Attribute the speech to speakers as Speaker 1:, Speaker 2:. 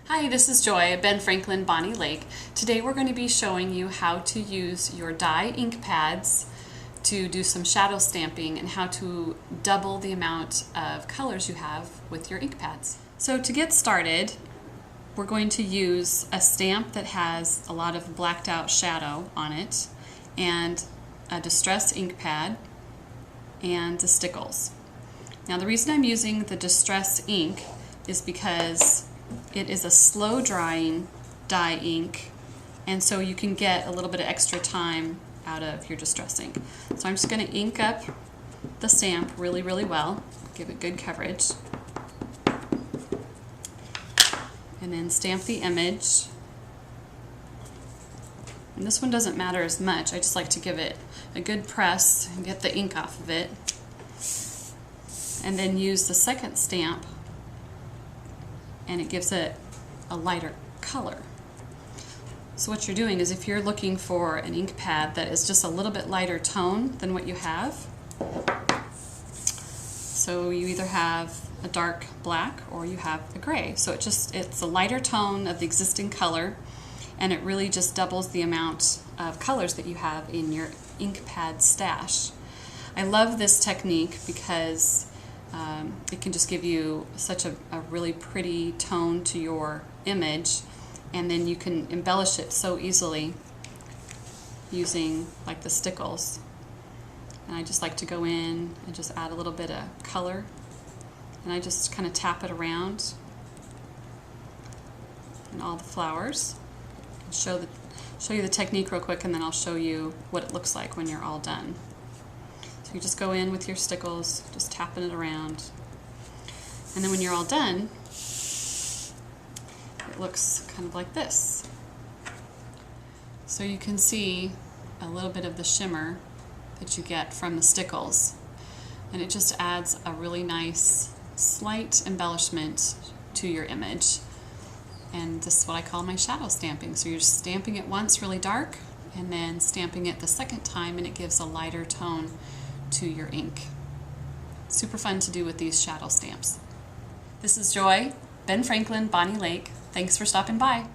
Speaker 1: Hi, this is Joy at Ben Franklin Bonney Lake. Today we're going to be showing you how to use your D.I.Y ink pads to do some shadow stamping and how to double the amount of colors you have with your ink pads. So to get started, we're going to use a stamp that has a lot of blacked out shadow on it and a distress ink pad and the stickles. Now the reason I'm using the distress ink is because it is a slow drying dye ink, and so you can get a little bit of extra time out of your distress ink. So I'm just going to ink up the stamp really well, give it good coverage, and then stamp the image. And this one doesn't matter as much, I just like to give it a good press and get the ink off of it, and then use the second stamp and it gives it a lighter color. So what you're doing is, if you're looking for an ink pad that is just a little bit lighter tone than what you have, so you either have a dark black or you have a gray. So it's a lighter tone of the existing color, and it really just doubles the amount of colors that you have in your ink pad stash. I love this technique because it can just give you such a really pretty tone to your image, and then you can embellish it so easily using like the stickles. And I just like to go in and just add a little bit of color, and I just kind of tap it around in all the flowers. I'll show you the technique real quick, and then I'll show you what it looks like when you're all done. You just go in with your stickles, just tapping it around. And then when you're all done, it looks kind of like this. So you can see a little bit of the shimmer that you get from the stickles. And it just adds a really nice, slight embellishment to your image. And this is what I call my shadow stamping. So you're just stamping it once really dark, and then stamping it the second time, and it gives a lighter tone to your ink. Super fun to do with these shadow stamps. This is Joy, Ben Franklin, Bonney Lake. Thanks for stopping by.